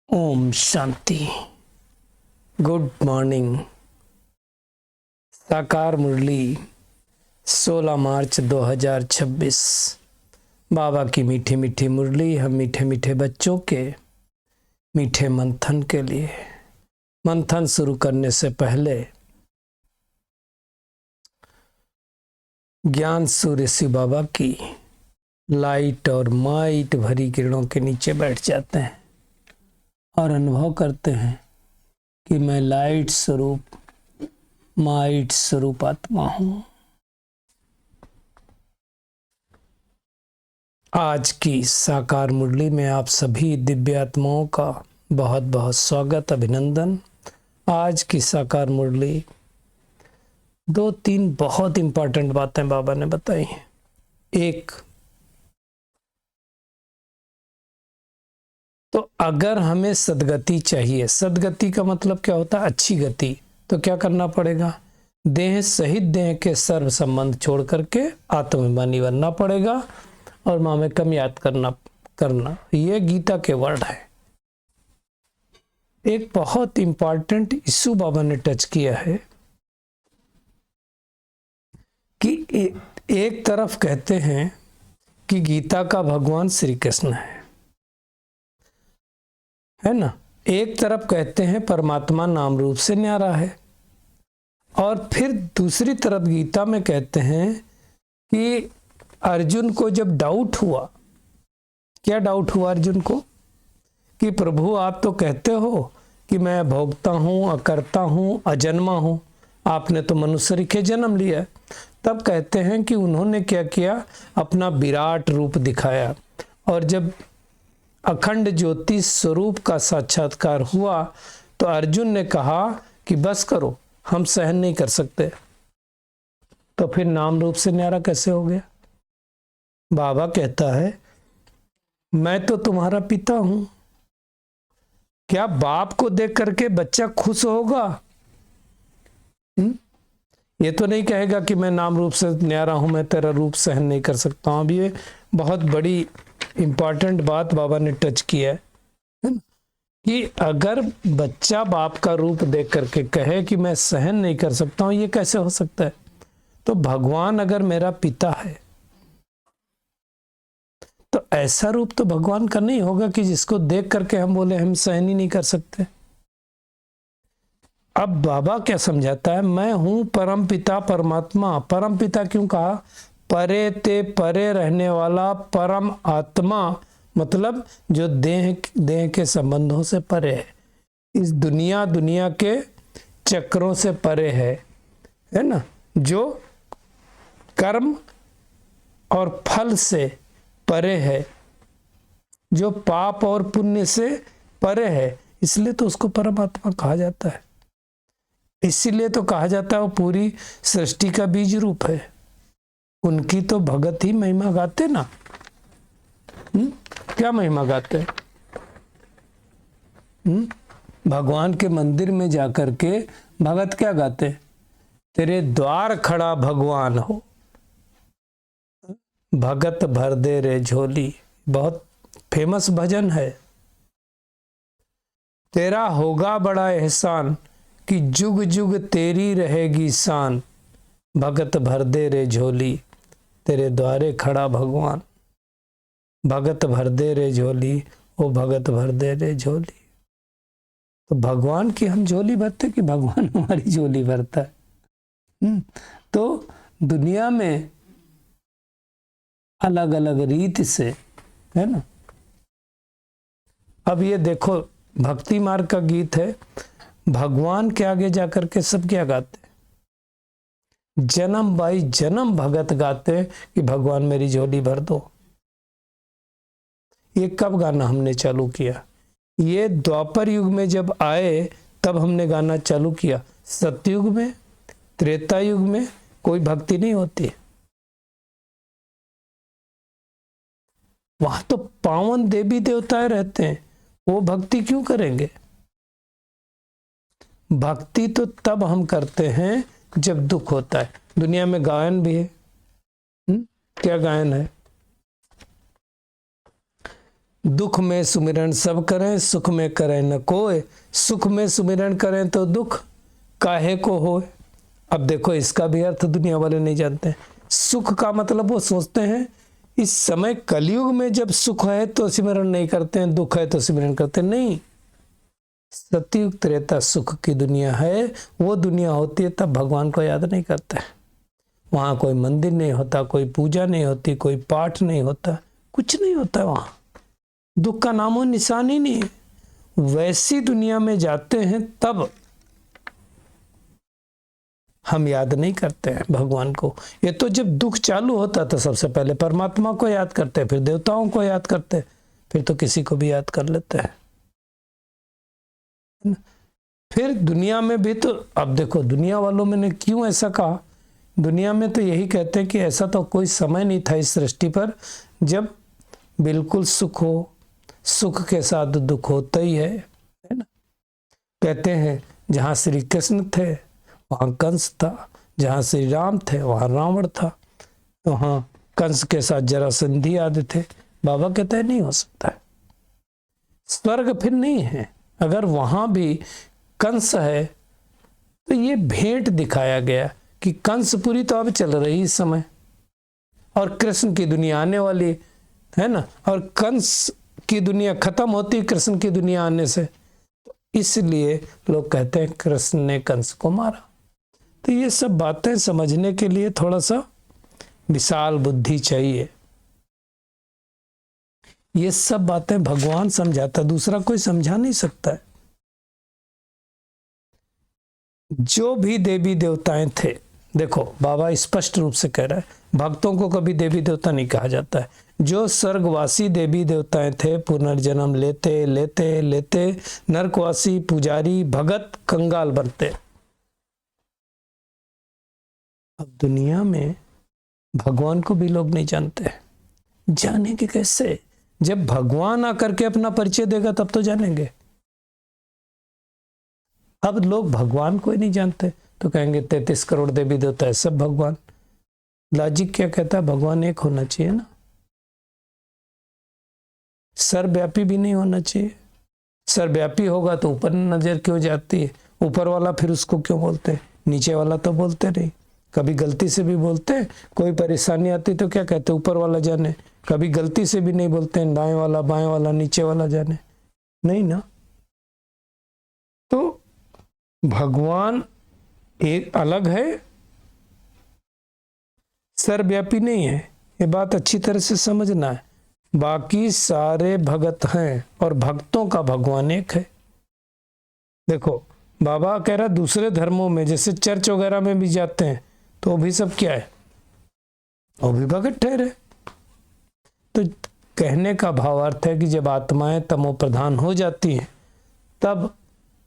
Om Shanti. Good morning. साकार मुरली 16 मार्च 2026। बाबा की मीठी मीठी मुरली हम मीठे मीठे बच्चों के मीठे मंथन के लिए। मंथन शुरू करने से पहले ज्ञान सूर्य शिव बाबा की लाइट और माइट भरी किरणों के नीचे बैठ जाते हैं और अनुभव करते हैं कि मैं लाइट स्वरूप माइट स्वरूप आत्मा हूं। आज की साकार मुरली में आप सभी दिव्य आत्माओं का बहुत बहुत स्वागत, अभिनंदन। आज की साकार मुरली 2-3 बहुत इंपॉर्टेंट बातें बाबा ने बताई हैं। एक, तो अगर हमें सदगति चाहिए, सदगति का मतलब क्या होता है? अच्छी गति। तो क्या करना पड़ेगा? देह सहित देह के सर्व संबंध छोड़ करके आत्माभिमानी बनना पड़ेगा और मामेकम याद करना। ये गीता के वर्ड है। एक बहुत इंपॉर्टेंट इशू बाबा ने टच किया है कि एक तरफ कहते हैं कि गीता का भगवान श्री कृष्ण है ना। एक तरफ कहते हैं परमात्मा नाम रूप से न्यारा है, और फिर दूसरी तरफ गीता में कहते हैं कि अर्जुन को जब डाउट हुआ, क्या डाउट हुआ अर्जुन को? कि प्रभु आप तो कहते हो कि मैं भोगता हूं, अकर्ता हूं, अजन्मा हूं, आपने तो मनुष्य के जन्म लिया। तब कहते हैं कि उन्होंने क्या किया? अपना विराट रूप दिखाया, और जब अखंड ज्योति स्वरूप का साक्षात्कार हुआ तो अर्जुन ने कहा कि बस करो, हम सहन नहीं कर सकते। तो फिर नाम रूप से न्यारा कैसे हो गया? बाबा कहता है मैं तो तुम्हारा पिता हूं। क्या बाप को देख करके बच्चा खुश होगा? ये तो नहीं कहेगा कि मैं नाम रूप से न्यारा हूं, मैं तेरा रूप सहन नहीं कर सकता हूं। अब ये बहुत बड़ी इंपॉर्टेंट बात बाबा ने टच किया है कि अगर बच्चा बाप का रूप देख करके कहे कि मैं सहन नहीं कर सकता हूं, ये कैसे हो सकता है? तो भगवान अगर मेरा पिता है तो ऐसा रूप तो भगवान का नहीं होगा कि जिसको देख करके हम बोले हम सहन ही नहीं कर सकते। अब बाबा क्या समझाता है? मैं हूं परम पिता परमात्मा। परम पिता क्यों कहा? परे ते परे रहने वाला परम आत्मा, मतलब जो देह के संबंधों से परे है, इस दुनिया के चक्रों से परे है ना, जो कर्म और फल से परे है, जो पाप और पुण्य से परे है, इसलिए तो उसको परमात्मा कहा जाता है। इसीलिए तो कहा जाता है वो पूरी सृष्टि का बीज रूप है। उनकी तो भगत ही महिमा गाते ना। क्या महिमा गाते? भगवान के मंदिर में जाकर के भगत क्या गाते? तेरे द्वार खड़ा भगवान हो, भगत भर दे रे झोली। बहुत फेमस भजन है। तेरा होगा बड़ा एहसान कि जुग जुग तेरी रहेगी शान, भगत भर दे रे झोली, तेरे द्वारे खड़ा भगवान। भगत भर दे रे झोली, ओ भगत भर दे रे झोली। तो भगवान की हम झोली भरते कि भगवान हमारी झोली भरता है? तो दुनिया में अलग अलग रीत से है ना। अब ये देखो, भक्ति मार्ग का गीत है, भगवान के आगे जाकर के सब क्या गाते? जन्म बाई जन्म भगत गाते कि भगवान मेरी झोली भर दो। ये कब गाना हमने चालू किया? ये द्वापर युग में जब आए तब हमने गाना चालू किया। सतयुग में, त्रेता युग में कोई भक्ति नहीं होती। वहां तो पावन देवी देवताएं रहते हैं, वो भक्ति क्यों करेंगे? भक्ति तो तब हम करते हैं जब दुख होता है। दुनिया में गायन भी है। क्या गायन है? दुख में सुमिरन सब करें, सुख में करें न कोय, सुख में सुमिरन करें तो दुख काहे को होए। अब देखो इसका भी अर्थ दुनिया वाले नहीं जानते हैं। सुख का मतलब वो सोचते हैं इस समय कलयुग में जब सुख है तो सिमरन नहीं करते हैं, दुख है तो सिमरन करते हैं। नहीं, सतयुग त्रेता सुख की दुनिया है। वो दुनिया होती है तब भगवान को याद नहीं करते। वहां कोई मंदिर नहीं होता, कोई पूजा नहीं होती, कोई पाठ नहीं होता, कुछ नहीं होता वहां, दुख का नामो निशान ही नहीं। वैसी दुनिया में जाते हैं तब हम याद नहीं करते हैं भगवान को। ये तो जब दुख चालू होता तो सबसे पहले परमात्मा को याद करते, फिर देवताओं को याद करते, फिर तो किसी को भी याद कर लेते हैं। फिर दुनिया में भी तो अब देखो दुनिया वालों में ने क्यों ऐसा कहा, दुनिया में तो यही कहते हैं कि ऐसा तो कोई समय नहीं था इस सृष्टि पर जब बिल्कुल सुख हो, सुख के साथ दुख होता ही है ना। कहते हैं जहां श्री कृष्ण थे वहां कंस था, जहां श्री राम थे वहां रावण था, वहां कंस के साथ जरासंधी आदि थे। बाबा कहते हैं नहीं हो सकता है, स्वर्ग फिर नहीं है। अगर वहां भी कंस है तो ये भेंट दिखाया गया कि कंसपुरी तो अब चल रही इस समय और कृष्ण की दुनिया आने वाली है ना, और कंस की दुनिया खत्म होती कृष्ण की दुनिया आने से, तो इसलिए लोग कहते हैं कृष्ण ने कंस को मारा। तो ये सब बातें समझने के लिए थोड़ा सा विशाल बुद्धि चाहिए। ये सब बातें भगवान समझाता, दूसरा कोई समझा नहीं सकता है। जो भी देवी देवताएं थे, देखो बाबा स्पष्ट रूप से कह रहा है भक्तों को कभी देवी देवता नहीं कहा जाता है। जो स्वर्गवासी देवी देवताएं थे पुनर्जन्म लेते लेते लेते नरकवासी पुजारी भगत कंगाल बनते। अब दुनिया में भगवान को भी लोग नहीं जानते। जानेंगे कैसे? जब भगवान आकर के अपना परिचय देगा तब तो जानेंगे। अब लोग भगवान को ही नहीं जानते तो कहेंगे 33 करोड़ देवी देवता है, सब भगवान। लॉजिक क्या कहता है? भगवान एक होना चाहिए ना, सर्वव्यापी भी नहीं होना चाहिए। सर्वव्यापी होगा तो ऊपर नजर क्यों जाती है? ऊपर वाला फिर उसको क्यों बोलते हैं? नीचे वाला तो बोलते नहीं। कभी गलती से भी बोलते हैं, कोई परेशानी आती तो क्या कहते? ऊपर वाला जाने। कभी गलती से भी नहीं बोलते हैं, दाएं वाला बाएं वाला नीचे वाला जाने, नहीं ना। तो भगवान एक अलग है, सर्वव्यापी नहीं है, ये बात अच्छी तरह से समझना है। बाकी सारे भगत हैं और भक्तों का भगवान एक है। देखो बाबा कह रहा दूसरे धर्मों में जैसे चर्च वगैरह में भी जाते हैं तो भी सब क्या है? वो भी भगत ठहरे। तो कहने का भावार्थ है कि जब आत्माएं तमो प्रधान हो जाती हैं तब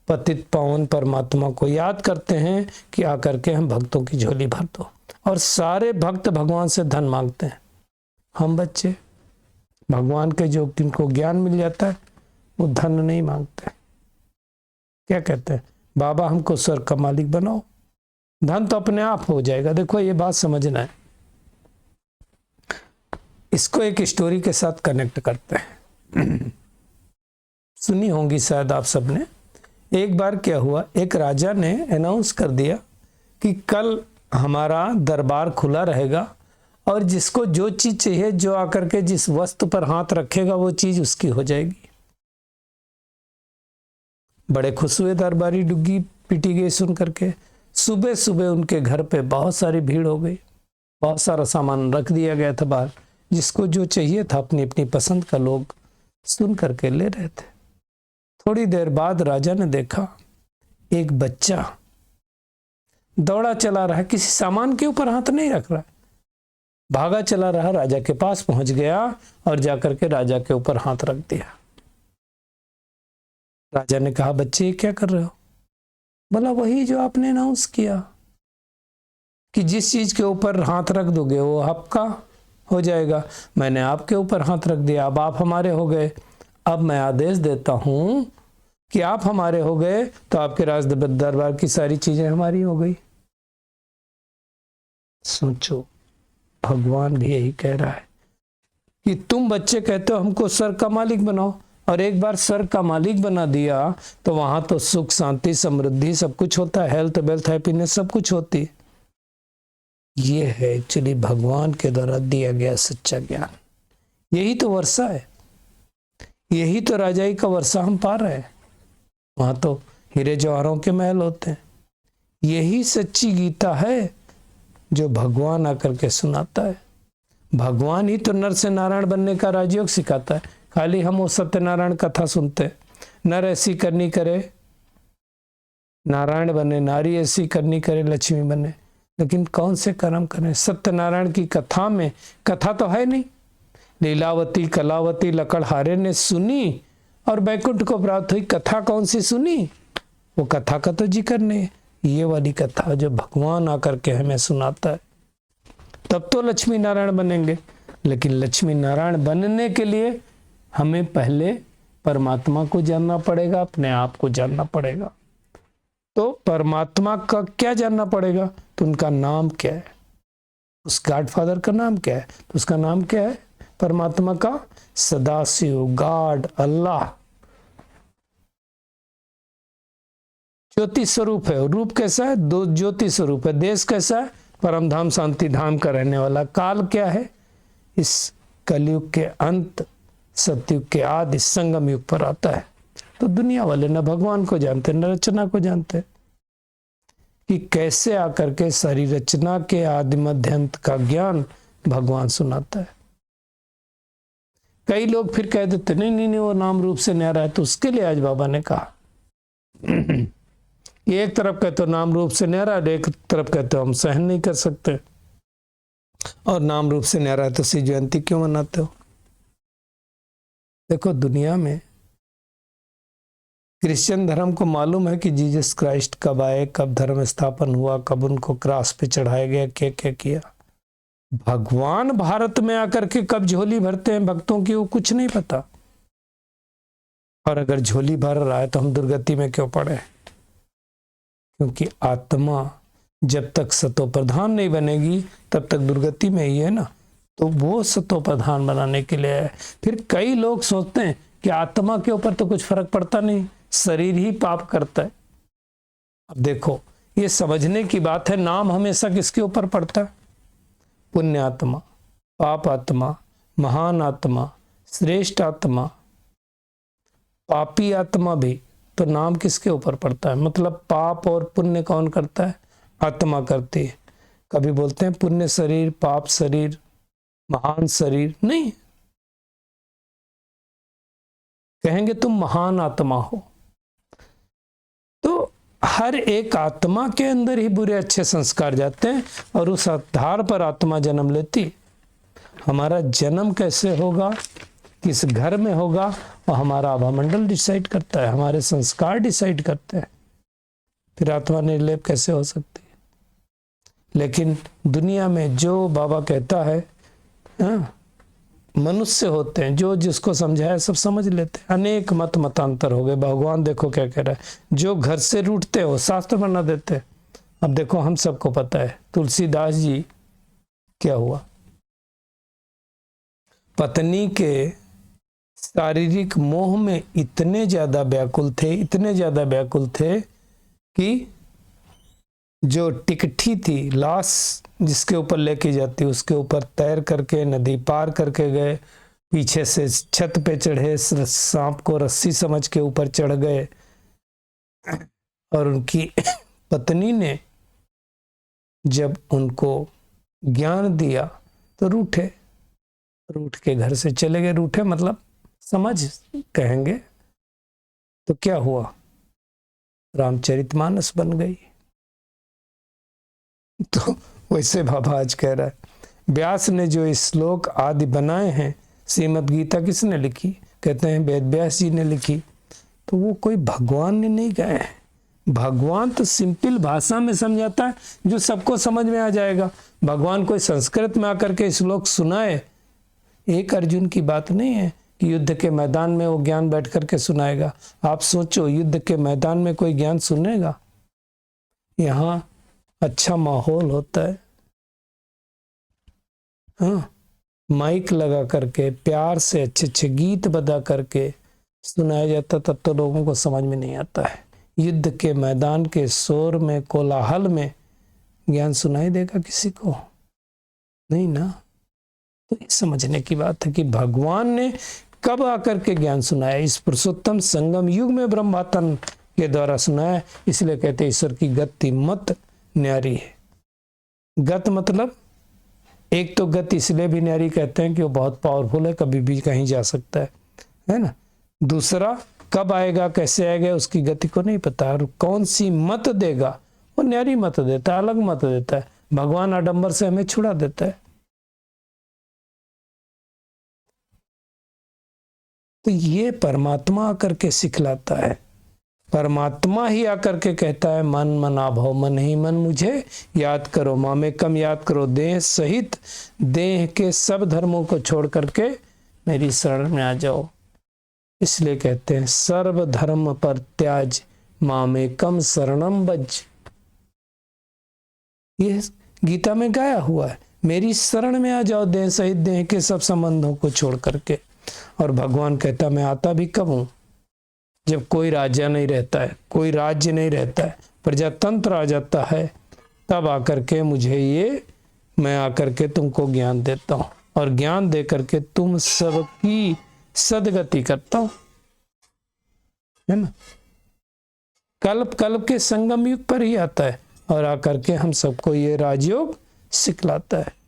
पतित पावन परमात्मा को याद करते हैं कि आकर के हम भक्तों की झोली भर दो। और सारे भक्त भगवान से धन मांगते हैं। हम बच्चे भगवान के जो जिनको ज्ञान मिल जाता है वो धन नहीं मांगते। क्या कहते हैं? बाबा हमको स्वर्ग का मालिक बनाओ, धन तो अपने आप हो जाएगा। देखो ये बात समझना है। इसको एक स्टोरी के साथ कनेक्ट करते हैं। सुनी होंगी शायद आप सबने। एक बार क्या हुआ, एक राजा ने अनाउंस कर दिया कि कल हमारा दरबार खुला रहेगा और जिसको जो चीज चाहिए, जो आकर के जिस वस्तु पर हाथ रखेगा वो चीज उसकी हो जाएगी। बड़े खुश हुए दरबारी, डुग्गी पीटी गई सुन करके। सुबह सुबह उनके घर पे बहुत सारी भीड़ हो गई, बहुत सारा सामान रख दिया गया था बाहर, जिसको जो चाहिए था अपनी अपनी पसंद का लोग सुन करके ले रहे थे। थोड़ी देर बाद राजा ने देखा एक बच्चा दौड़ा चला रहा है, किसी सामान के ऊपर हाथ नहीं रख रहा है, भागा चला रहा, राजा के पास पहुंच गया और जाकर के राजा के ऊपर हाथ रख दिया। राजा ने कहा बच्चे ये क्या कर रहे हो? बोला वही जो आपने अनाउंस किया कि जिस चीज के ऊपर हाथ रख दोगे वो आपका हो जाएगा। मैंने आपके ऊपर हाथ रख दिया, अब आप हमारे हो गए। अब मैं आदेश देता हूं कि आप हमारे हो गए तो आपके राज दरबार की सारी चीजें हमारी हो गई। सोचो, भगवान भी यही कह रहा है। कि तुम बच्चे कहते हो हमको स्वर्ग का मालिक बनाओ, और एक बार स्वर्ग का मालिक बना दिया तो वहां तो सुख शांति समृद्धि सब कुछ होता है, हेल्थ वेल्थ हैप्पीनेस सब कुछ होती है। ये है एक्चुअली भगवान के द्वारा दिया गया सच्चा ज्ञान। यही तो वर्षा है, यही तो राजाई का वर्षा हम पा रहे हैं। वहां तो हीरे जवाहरों के महल होते हैं। यही सच्ची गीता है जो भगवान आकर के सुनाता है। भगवान ही तो नर से नारायण बनने का राजयोग सिखाता है। खाली हम वो सत्यनारायण कथा सुनते हैं, नर ऐसी करनी करे नारायण बने, नारी ऐसी करनी करे लक्ष्मी बने, लेकिन कौन से कर्म करें? सत्यनारायण की कथा में कथा तो है नहीं। लीलावती कलावती लकड़हारे ने सुनी और बैकुंठ को प्राप्त हुई, कथा कौन सी सुनी? वो कथा का तो जिक्र नहीं। ये वाली कथा जो भगवान आकर के हमें सुनाता है, तब तो लक्ष्मी नारायण बनेंगे। लेकिन लक्ष्मी नारायण बनने के लिए हमें पहले परमात्मा को जानना पड़ेगा, अपने आप को जानना पड़ेगा। तो परमात्मा का क्या जानना पड़ेगा? तो उनका नाम क्या है, उस गॉडफादर का नाम क्या है? तो उसका नाम क्या है परमात्मा का? सदाशिव, गॉड, अल्लाह। ज्योति स्वरूप है। रूप कैसा है? दो ज्योति स्वरूप है। देश कैसा है? परम धाम शांति धाम का रहने वाला। काल क्या है? इस कलयुग के अंत सतयुग के आदि संगम युग पर आता है। तो दुनिया वाले न भगवान को जानते न रचना को जानते, कि कैसे आकर के सारी रचना के आदि मध्य अंत का ज्ञान भगवान सुनाता है। कई लोग फिर कह देते नहीं नहीं नहीं वो नाम रूप से न्यारा है। तो उसके लिए आज बाबा ने कहा एक तरफ कहते हो नाम रूप से न्यारा है, एक तरफ कहते हो हम सहन नहीं कर सकते, और नाम रूप से न्यारा है तो श्री जयंती क्यों मनाते हो? देखो दुनिया में क्रिश्चियन धर्म को मालूम है कि जीसस क्राइस्ट कब आए, कब धर्म स्थापन हुआ, कब उनको क्रॉस पे चढ़ाया गया, क्या क्या किया। भगवान भारत में आकर के कब झोली भरते हैं भक्तों की, वो कुछ नहीं पता। और अगर झोली भर रहा है तो हम दुर्गति में क्यों पड़े? क्योंकि आत्मा जब तक सतो प्रधान नहीं बनेगी तब तक दुर्गति में ही है ना। तो वो सतो प्रधान बनाने के लिए है। फिर कई लोग सोचते हैं कि आत्मा के ऊपर तो कुछ फर्क पड़ता नहीं, शरीर ही पाप करता है। अब देखो ये समझने की बात है, नाम हमेशा किसके ऊपर पड़ता है? पुण्य आत्मा, पाप आत्मा, महान आत्मा, श्रेष्ठ आत्मा, पापी आत्मा भी। तो नाम किसके ऊपर पड़ता है? मतलब पाप और पुण्य कौन करता है? आत्मा करती है। कभी बोलते हैं पुण्य शरीर, पाप शरीर, महान शरीर, नहीं। कहेंगे तुम महान आत्मा हो। तो हर एक आत्मा के अंदर ही बुरे अच्छे संस्कार जाते हैं और उस आधार पर आत्मा जन्म लेती। हमारा जन्म कैसे होगा, किस घर में होगा, और हमारा आभामंडल डिसाइड करता है, हमारे संस्कार डिसाइड करते हैं। फिर आत्मा निर्लेप कैसे हो सकती है? लेकिन दुनिया में जो बाबा कहता है, मनुष्य होते हैं जो जिसको समझाया सब समझ लेते हैं। अनेक मत मतांतर हो गए। भगवान देखो क्या कह रहा है, जो घर से रूठते हो शास्त्र बना देते। अब देखो हम सबको पता है तुलसीदास जी क्या हुआ, पत्नी के शारीरिक मोह में इतने ज्यादा व्याकुल थे, इतने ज्यादा व्याकुल थे कि जो टिकठी थी, लाश जिसके ऊपर लेके जाती, उसके ऊपर तैर करके नदी पार करके गए, पीछे से छत पे चढ़े, सांप को रस्सी समझ के ऊपर चढ़ गए, और उनकी पत्नी ने जब उनको ज्ञान दिया तो रूठे, रूठ के घर से चले गए। रूठे मतलब समझ कहेंगे। तो क्या हुआ? रामचरितमानस बन गई। तो वैसे बाबा आज कह रहा है व्यास ने जो श्लोक आदि बनाए हैं, श्रीमद् गीता किसने लिखी? कहते हैं वेद व्यास जी ने लिखी। तो वो कोई भगवान ने नहीं कहे हैं। भगवान तो सिंपल भाषा में समझाता है जो सबको समझ में आ जाएगा। भगवान कोई संस्कृत में आकर के श्लोक सुनाए, एक अर्जुन की बात नहीं है कि युद्ध के मैदान में वो ज्ञान बैठ करके सुनाएगा। आप सोचो युद्ध के मैदान में कोई ज्ञान सुनेगा? यहाँ अच्छा माहौल होता है, हाँ, माइक लगा करके प्यार से अच्छे अच्छे गीत बजा करके सुनाया जाता तब तो लोगों को समझ में नहीं आता है। युद्ध के मैदान के शोर में, कोलाहल में ज्ञान सुनाई देगा किसी को? नहीं ना। तो ये समझने की बात है कि भगवान ने कब आकर के ज्ञान सुनाया। इस पुरुषोत्तम संगम युग में ब्रह्मातन के द्वारा सुनाया। इसलिए कहते ईश्वर की गति मत न्यारी है। गत मतलब, एक तो गति इसलिए भी न्यारी कहते हैं कि वो बहुत पावरफुल है, कभी भी कहीं जा सकता है ना। दूसरा, कब आएगा कैसे आएगा उसकी गति को नहीं पता, और कौन सी मत देगा, वो न्यारी मत देता है, अलग मत देता है। भगवान आडंबर से हमें छुड़ा देता है। तो ये परमात्मा आकर के सिखलाता है। परमात्मा ही आकर के कहता है मन मना भव मन ही मन मुझे याद करो, मामेकम याद करो, देह सहित देह के सब धर्मों को छोड़ करके मेरी शरण में आ जाओ। इसलिए कहते हैं सर्व धर्म पर त्याज मामेकम शरणम बज। ये गीता में गाया हुआ है, मेरी शरण में आ जाओ देह सहित देह के सब संबंधों को छोड़ करके। और भगवान कहता मैं आता भी कब हूं, जब कोई राजा नहीं रहता है, कोई राज्य नहीं रहता है, प्रजातंत्र आ जाता है, तब आकर के मुझे ये मैं आकर के तुमको ज्ञान देता हूं, और ज्ञान दे करके तुम सबकी सदगति करता हूं, है ना। कल्प कल्प के संगम युग पर ही आता है और आकर के हम सबको ये राजयोग सिखलाता है।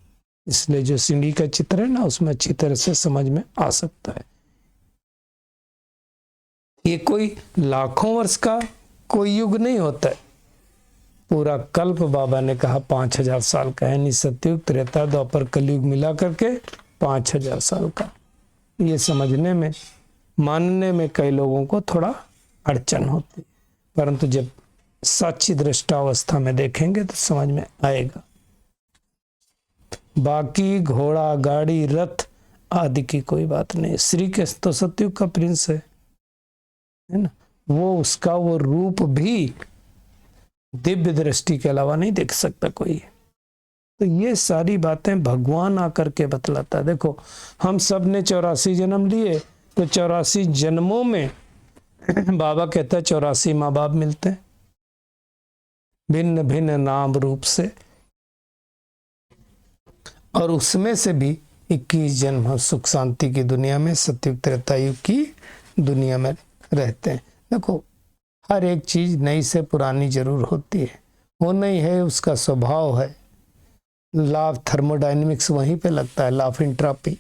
इसलिए जो सीढ़ी का चित्र है ना, उसमें अच्छी तरह से समझ में आ सकता है। ये कोई लाखों वर्ष का कोई युग नहीं होता है, पूरा कल्प बाबा ने कहा 5000 साल का है। सतयुग त्रेता द्वापर कलयुग मिला करके 5000 साल का। ये समझने में मानने में कई लोगों को थोड़ा अड़चन होती, परंतु जब साक्षी दृष्टावस्था में देखेंगे तो समझ में आएगा। बाकी घोड़ा गाड़ी रथ आदि की कोई बात नहीं। श्री कृष्ण तो सतयुग का प्रिंस है ना, वो उसका वो रूप भी दिव्य दृष्टि के अलावा नहीं देख सकता कोई। तो ये सारी बातें भगवान आकर के बतलाता है। देखो हम सब ने 84 जन्म लिए, तो 84 जन्मों में बाबा कहता है 84 माँ बाप मिलते हैं भिन्न भिन्न नाम रूप से, और उसमें से भी 21 जन्म हम सुख शांति की दुनिया में सतयुग त्रेता युग की दुनिया में रहते हैं। देखो हर एक चीज नई से पुरानी जरूर होती है, वो नहीं है उसका स्वभाव है। लॉ थर्मोडायनेमिक्स वहीं पे लगता है, लॉ ऑफ एंट्रोपी।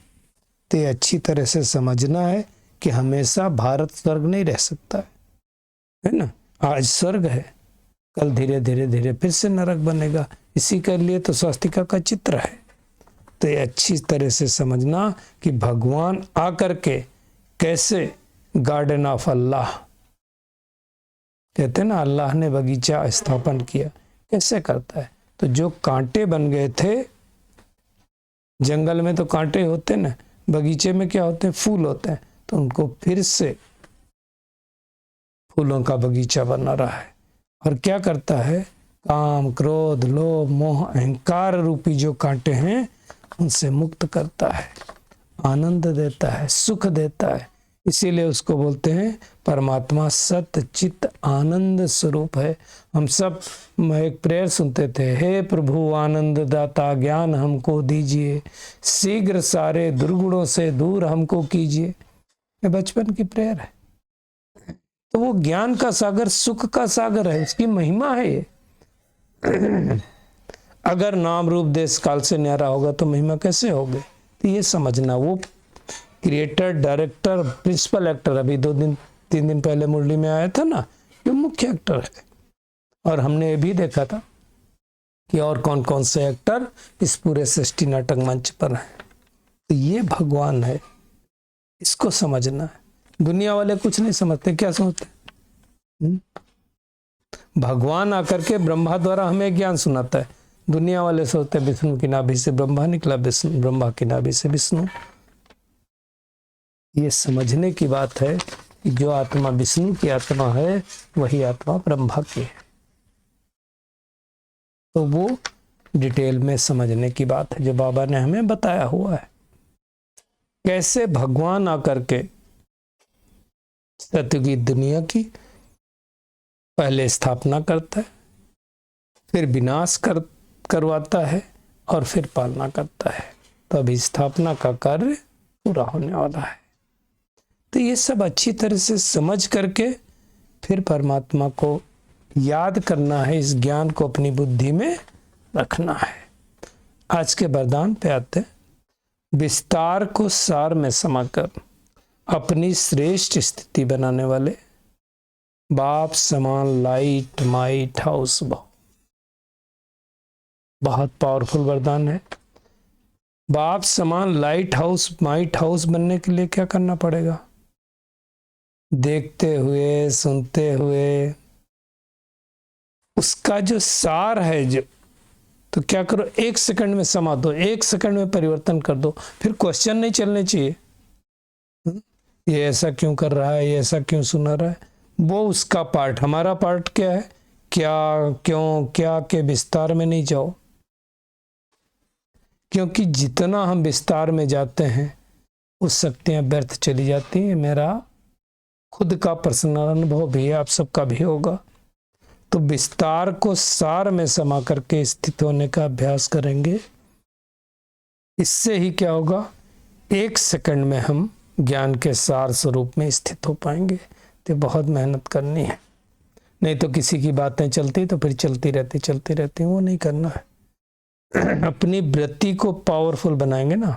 तो ये अच्छी तरह से समझना है कि हमेशा भारत स्वर्ग नहीं रह सकता है ना। आज स्वर्ग है, कल धीरे धीरे धीरे फिर से नरक बनेगा। इसी के लिए तो स्वास्तिका का चित्र है। तो ये अच्छी तरह से समझना कि भगवान आकर के कैसे गार्डन ऑफ अल्लाह कहते हैं ना, अल्लाह ने बगीचा स्थापन किया, कैसे करता है। तो जो कांटे बन गए थे जंगल में, तो कांटे होते ना, बगीचे में क्या होते हैं, फूल होते हैं। तो उनको फिर से फूलों का बगीचा बना रहा है। और क्या करता है, काम क्रोध लोभ मोह अहंकार रूपी जो कांटे हैं उनसे मुक्त करता है, आनंद देता है, सुख देता है। इसीलिए उसको बोलते हैं परमात्मा सत्य चित्त आनंद स्वरूप है। हम सब एक प्रेयर सुनते थे, हे प्रभु आनंद दाता ज्ञान हमको दीजिए, शीघ्र सारे दुर्गुणों से दूर हमको कीजिए। ये बचपन की प्रेयर है। तो वो ज्ञान का सागर सुख का सागर है, इसकी महिमा है ये। अगर नाम रूप देश काल से न्यारा होगा तो महिमा कैसे होगी। तो ये समझना, वो क्रिएटर डायरेक्टर प्रिंसिपल एक्टर अभी 2-3 दिन पहले मुरली में आया था ना, ये मुख्य एक्टर है। और हमने ये भी देखा था कि और कौन कौन से एक्टर इस पूरे सृष्टि नाटक मंच पर हैं। तो ये भगवान है, इसको समझना है। दुनिया वाले कुछ नहीं समझते, क्या समझते, भगवान आकर के ब्रह्मा द्वारा हमें ज्ञान सुनाता है। दुनिया वाले सोचते विष्णु की नाभि से ब्रह्मा निकला, विष्णु ब्रह्मा की नाभि से विष्णु। ये समझने की बात है कि जो आत्मा विष्णु की आत्मा है वही आत्मा ब्रह्मा की है। तो वो डिटेल में समझने की बात है जो बाबा ने हमें बताया हुआ है। कैसे भगवान आकर के सत्य की दुनिया की पहले स्थापना करता है, फिर विनाश करवाता है और फिर पालना करता है। तो अभी स्थापना का कार्य पूरा होने वाला है। तो ये सब अच्छी तरह से समझ करके फिर परमात्मा को याद करना है, इस ज्ञान को अपनी बुद्धि में रखना है। आज के वरदान पे आते हैं। विस्तार को सार में समाकर अपनी श्रेष्ठ स्थिति बनाने वाले बाप समान लाइट माइट हाउस भाव। बहुत पावरफुल वरदान है। बाप समान लाइट हाउस माइट हाउस बनने के लिए क्या करना पड़ेगा? देखते हुए सुनते हुए उसका जो सार है, जो तो क्या करो, 1 सेकंड में समा दो, 1 सेकंड में परिवर्तन कर दो। फिर क्वेश्चन नहीं चलने चाहिए, ये ऐसा क्यों कर रहा है, ये ऐसा क्यों सुना रहा है। वो उसका पार्ट, हमारा पार्ट क्या है, क्या क्यों क्या के विस्तार में नहीं जाओ, क्योंकि जितना हम विस्तार में जाते हैं उस शक्तियां व्यर्थ चली जाती हैं। मेरा खुद का पर्सनल अनुभव भी है, आप सबका भी होगा। तो विस्तार को सार में समा करके स्थित होने का अभ्यास करेंगे। इससे ही क्या होगा, 1 सेकंड में हम ज्ञान के सार स्वरूप में स्थित हो पाएंगे। तो बहुत मेहनत करनी है, नहीं तो किसी की बातें चलती तो फिर चलती रहती, वो नहीं करना है। अपनी वृत्ति को पावरफुल बनाएंगे ना,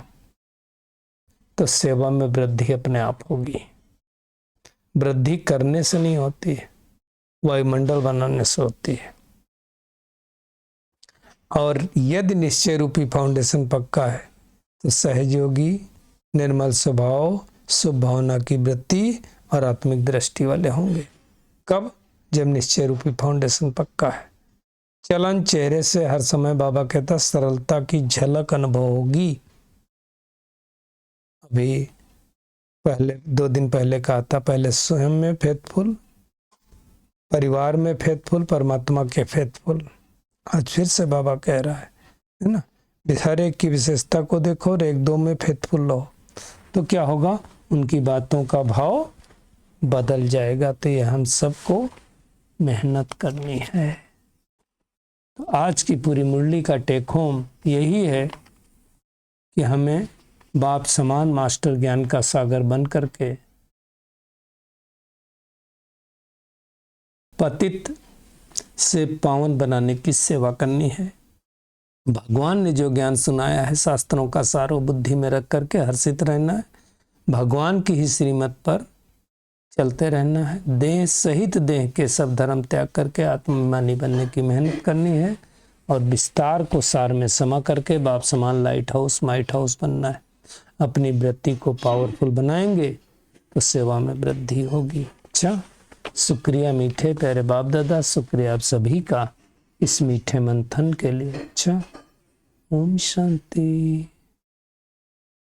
तो सेवा में वृद्धि अपने आप होगी। वृद्धि करने से नहीं होती है, वायुमंडल बनाने से होती है। और यदि निश्चय रूपी फाउंडेशन पक्का है तो सहयोगी, निर्मल स्वभाव, शुभ भावना की वृत्ति और आत्मिक दृष्टि वाले होंगे। कब? जब निश्चय रूपी फाउंडेशन पक्का है। चलन चेहरे से हर समय बाबा कहता सरलता की झलक अनुभव होगी। अभी पहले 2 दिन पहले कहा था, पहले स्वयं में फेथफुल, परिवार में फेथफुल, परमात्मा के फेथफुल। आज फिर से बाबा कह रहा है ना, हर एक की विशेषता को देखो और 1-2 में फेथफुल रहो, तो क्या होगा, उनकी बातों का भाव बदल जाएगा। तो ये हम सबको मेहनत करनी है। तो आज की पूरी मुरली का टेक होम यही है कि हमें बाप समान मास्टर ज्ञान का सागर बन करके पतित से पावन बनाने की सेवा करनी है। भगवान ने जो ज्ञान सुनाया है, शास्त्रों का सारो बुद्धि में रख करके हर्षित रहना है, भगवान की ही श्रीमत पर चलते रहना है। देह सहित देह के सब धर्म त्याग करके आत्माभिमानी बनने की मेहनत करनी है और विस्तार को सार में समा करके बाप समान लाइट हाउस माइट हाउस बनना है। अपनी वृत्ति को पावरफुल बनाएंगे तो सेवा में वृद्धि होगी। अच्छा, शुक्रिया मीठे प्यारे बाप दादा, शुक्रिया आप सभी का इस मीठे मंथन के लिए। अच्छा, ओम शांति।